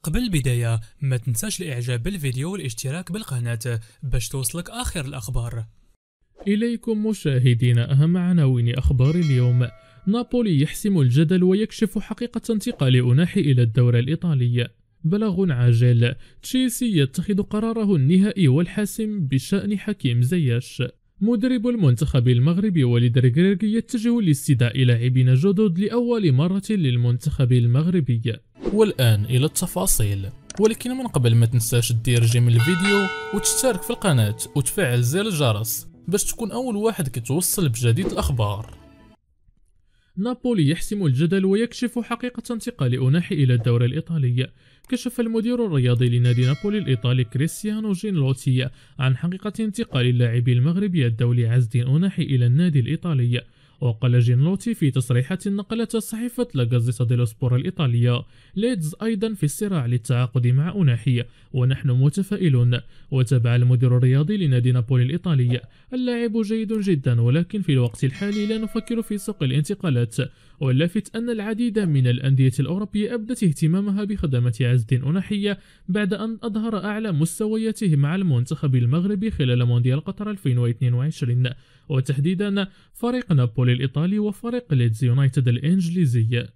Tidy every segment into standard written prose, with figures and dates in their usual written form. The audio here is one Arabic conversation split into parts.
قبل البداية ما تنساش الاعجاب بالفيديو والاشتراك بالقناة باش توصلك آخر الأخبار. إليكم مشاهدينا أهم عناوين أخبار اليوم. نابولي يحسم الجدل ويكشف حقيقة انتقال أوناحي إلى الدوري الإيطالي. بلاغ عاجل، تشيلسي يتخذ قراره النهائي والحاسم بشأن حكيم زياش. مدرب المنتخب المغربي وليد ركراكي يتجه لاستدعاء لاعبين جدد لأول مرة للمنتخب المغربي. والآن إلى التفاصيل، ولكن من قبل ما تنساش دير جيم الفيديو وتشترك في القناة وتفعل زر الجرس باش تكون أول واحد كتوصل بجديد الأخبار. نابولي يحسم الجدل ويكشف حقيقة انتقال أوناحي إلى الدوري الإيطالي. كشف المدير الرياضي لنادي نابولي الإيطالي كريستيانو جينلوتي عن حقيقة انتقال اللاعب المغربي الدولي عز الدين أوناحي إلى النادي الإيطالي. وقال جينلوتي في تصريحات نقلتها صحيفة لا غازيتا ديلو سبور الإيطالية: ليدز أيضا في الصراع للتعاقد مع أوناحي ونحن متفائلون. وتابع المدير الرياضي لنادي نابولي الإيطالي: اللاعب جيد جدا، ولكن في الوقت الحالي لا نفكر في سوق الانتقالات. واللافت أن العديد من الأندية الأوروبية أبدت اهتمامها بخدمة عز الدين أوناحي بعد أن أظهر أعلى مستوياته مع المنتخب المغربي خلال مونديال قطر 2022، وتحديدا فريق نابولي الإيطالي وفريق ليدز يونايتد الإنجليزي.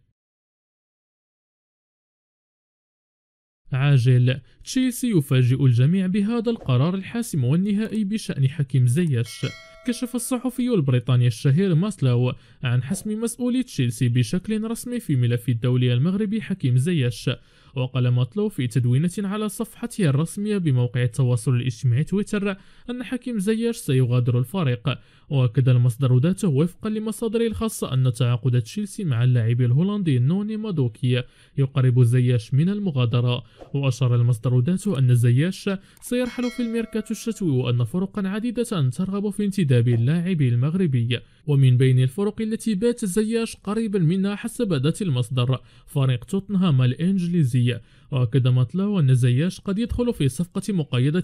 عاجل، تشيلسي يفاجئ الجميع بهذا القرار الحاسم والنهائي بشأن حكيم زياش. كشف الصحفي البريطاني الشهير ماسلو عن حسم مسؤولي تشيلسي بشكل رسمي في ملف الدولي المغربي حكيم زياش. وقال ماتلو في تدوينة على صفحته الرسمية بموقع التواصل الاجتماعي تويتر أن حكيم زياش سيغادر الفريق. وأكد المصدر ذاته وفقا لمصادره الخاصة أن تعاقد تشيلسي مع اللاعب الهولندي نوني مادوكي يقرب زياش من المغادرة. وأشار المصدر ذاته أن زياش سيرحل في الميركاتو الشتوي، وأن فرقا عديدة ترغب في انتداب اللاعب المغربي. ومن بين الفرق التي بات زياش قريبا منها حسب ذات المصدر فريق توتنهام الإنجليزي. وأكد ماتلاو أن زياش قد يدخل في صفقة مقيدة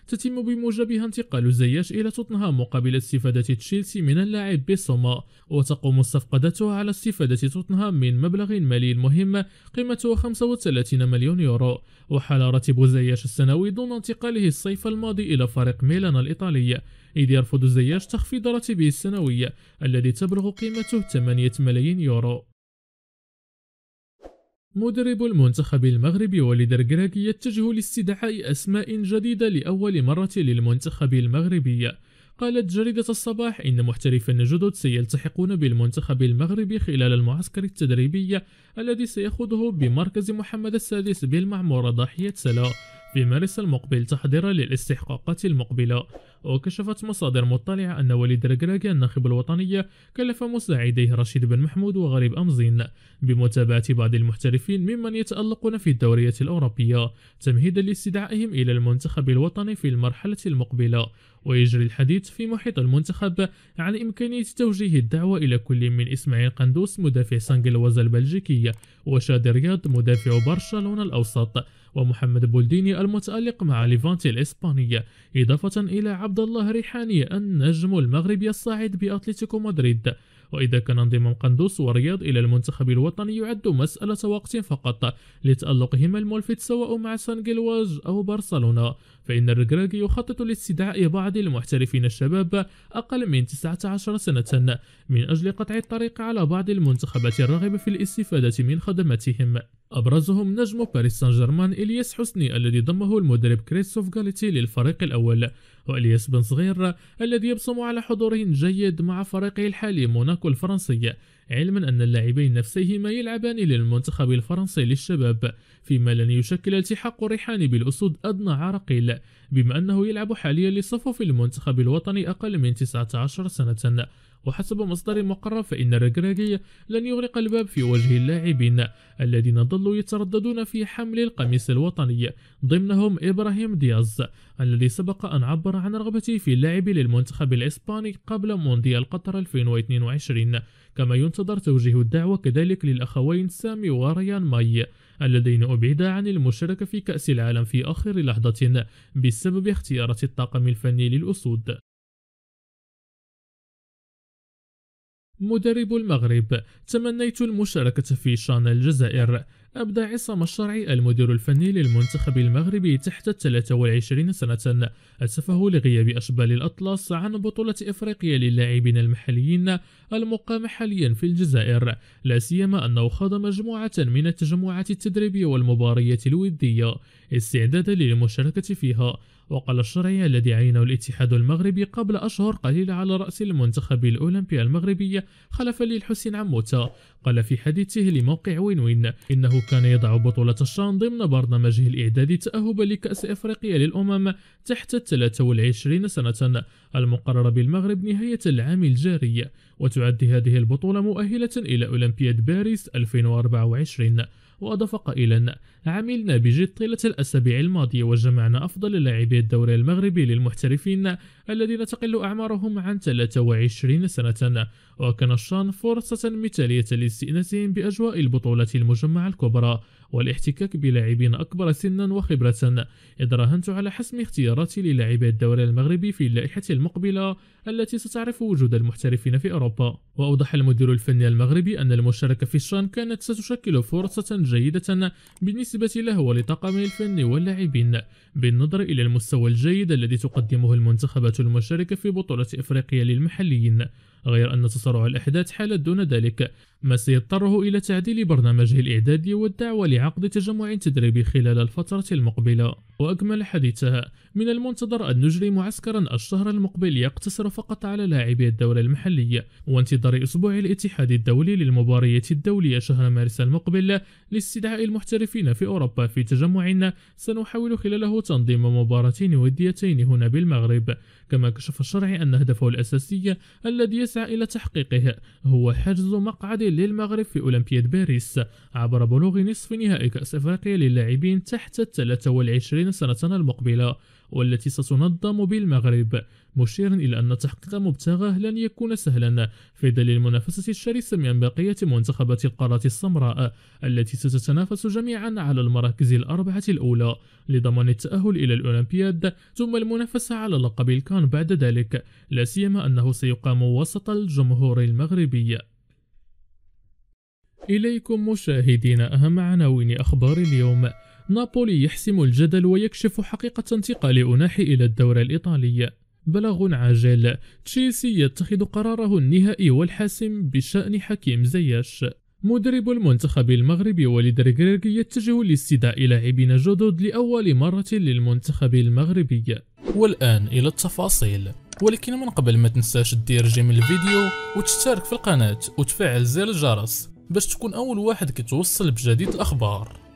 تتم بموجبها انتقال زياش إلى توتنهام مقابل استفادة تشيلسي من اللاعب بسوما. وتقوم الصفقة ذاتها على استفادة توتنهام من مبلغ مالي مهم قيمته 35 مليون يورو. وحال راتب زياش السنوي دون انتقاله الصيف الماضي إلى فريق ميلان الإيطالي، إذ يرفض زياش تخفيض راتبه السنوي الذي تبلغ قيمته 8 ملايين يورو. مدرب المنتخب المغربي وليد ركراكي يتجه لاستدعاء أسماء جديدة لأول مرة للمنتخب المغربي. قالت جريدة الصباح إن محترفين جدد سيلتحقون بالمنتخب المغربي خلال المعسكر التدريبي الذي سيأخذه بمركز محمد السادس بالمعمورة ضاحية سلا في مارس المقبل تحضيرا للاستحقاقات المقبلة. وكشفت مصادر مطلعة أن وليد ركراكي الناخب الوطني كلف مساعديه رشيد بن محمود وغريب أمزين بمتابعة بعض المحترفين ممن يتألقون في الدوريات الأوروبية تمهيدا لاستدعائهم إلى المنتخب الوطني في المرحلة المقبلة. ويجري الحديث في محيط المنتخب عن إمكانية توجيه الدعوة إلى كل من إسماعيل قندوس مدافع سانجلوازا البلجيكي، وشادي رياض مدافع برشلونة الأوسط، ومحمد بولديني المتألق مع ليفانتي الإسباني، إضافة إلى عبد الله ريحاني النجم المغربي الصاعد بأتلتيكو مدريد. وإذا كان انضمام قندوس ورياض إلى المنتخب الوطني يعد مسألة وقت فقط لتألقهما الملفت سواء مع سانجلواز أو برشلونة، فإن الركراكي يخطط لاستدعاء بعض المحترفين الشباب أقل من 19 سنة من أجل قطع الطريق على بعض المنتخبات الراغبة في الاستفادة من خدماتهم. أبرزهم نجم باريس سان جيرمان إلياس حسني الذي ضمه المدرب كريستوف غاليتي للفريق الأول، وإلياس بن صغير الذي يبصم على حضور جيد مع فريقه الحالي موناكو الفرنسي، علما أن اللاعبين نفسيهما يلعبان للمنتخب الفرنسي للشباب، فيما لن يشكل التحاق ريحاني بالأسود أدنى عراقيل بما أنه يلعب حاليا لصفوف المنتخب الوطني أقل من 19 سنة. وحسب مصدر مقرب فإن ركراكي لن يغلق الباب في وجه اللاعبين الذين ظلوا يترددون في حمل القميص الوطني، ضمنهم إبراهيم دياز الذي سبق أن عبر عن رغبته في اللعب للمنتخب الإسباني قبل مونديال قطر 2022. كما ينتظر توجيه الدعوة كذلك للأخوين سامي وريان ماي اللذين أبعدا عن المشاركة في كأس العالم في آخر لحظة بسبب اختيارات الطاقم الفني للأسود. مدرب المغرب: تمنيت المشاركة في شان الجزائر. أبدى عصام الشرعي المدير الفني للمنتخب المغربي تحت 23 سنة أسفه لغياب أشبال الأطلس عن بطولة إفريقيا للاعبين المحليين المقامة حاليا في الجزائر، لا سيما أنه خاض مجموعة من التجمعات التدريبية والمباريات الودية استعدادا للمشاركة فيها. وقال الشرعي الذي عينه الاتحاد المغربي قبل أشهر قليلة على رأس المنتخب الأولمبي المغربي خلفا للحسين عموتة، قال في حديثه لموقع وين وين إنه كان يضع بطولة الشان ضمن برنامجه الإعدادي تأهبا لكأس إفريقيا للأمم تحت 23 سنة المقرر بالمغرب نهاية العام الجاري، وتعد هذه البطولة مؤهلة إلى أولمبياد باريس 2024. وأضاف قائلا: عملنا بجد طيلة الأسابيع الماضية وجمعنا أفضل لاعبي الدوري المغربي للمحترفين الذين تقل أعمارهم عن 23 سنة، وكان الشان فرصة مثالية لاستئناسهم بأجواء البطولات المجمعة الكبرى والاحتكاك بلاعبين أكبر سنا وخبرة، إذ راهنت على حسم اختياراتي للاعبي الدوري المغربي في اللائحة المقبلة التي ستعرف وجود المحترفين في أوروبا. وأوضح المدير الفني المغربي أن المشاركة في الشان كانت ستشكل فرصة جيدة بالنسبة له ولطاقمه الفني واللاعبين بالنظر إلى المستوى الجيد الذي تقدمه المنتخبات المشاركة في بطولة إفريقيا للمحليين، غير أن تسارع الأحداث حالت دون ذلك ما سيضطره إلى تعديل برنامجه الإعدادي والدعوة لعقد تجمع تدريبي خلال الفترة المقبلة. وأكمل حديثها: من المنتظر أن نجري معسكرا الشهر المقبل يقتصر فقط على لاعبي الدوري المحلي، وانتظار أسبوع الاتحاد الدولي للمباريات الدولية شهر مارس المقبل لاستدعاء المحترفين في أوروبا في تجمع سنحاول خلاله تنظيم مباراتين وديتين هنا بالمغرب. كما كشف الشرعي أن هدفه الأساسي الذي يسعى إلى تحقيقه هو حجز مقعد للمغرب في أولمبياد باريس عبر بلوغ نصف نهائي كأس إفريقيا للاعبين تحت 23 سنة المقبلة والتي ستنظم بالمغرب، مشيرا إلى أن تحقيق مبتغاه لن يكون سهلا في ظل المنافسة الشرسة من بقية منتخبات القارة السمراء التي ستتنافس جميعا على المراكز الأربعة الأولى لضمان التأهل إلى الأولمبياد، ثم المنافسة على لقب الكان بعد ذلك، لا سيما أنه سيقام وسط الجمهور المغربي. إليكم مشاهدينا أهم عناوين أخبار اليوم. نابولي يحسم الجدل ويكشف حقيقة انتقال أوناحي إلى الدوري الإيطالي. بلاغ عاجل: تشيلسي يتخذ قراره النهائي والحاسم بشأن حكيم زياش. مدرب المنتخب المغربي وليد ركراكي يتجه لاستدعاء لاعبين جدد لأول مرة للمنتخب المغربي. والآن إلى التفاصيل، ولكن من قبل ما تنساش دير جيم الفيديو وتشترك في القناة وتفعل زر الجرس باش تكون أول واحد كتوصل بجديد الأخبار.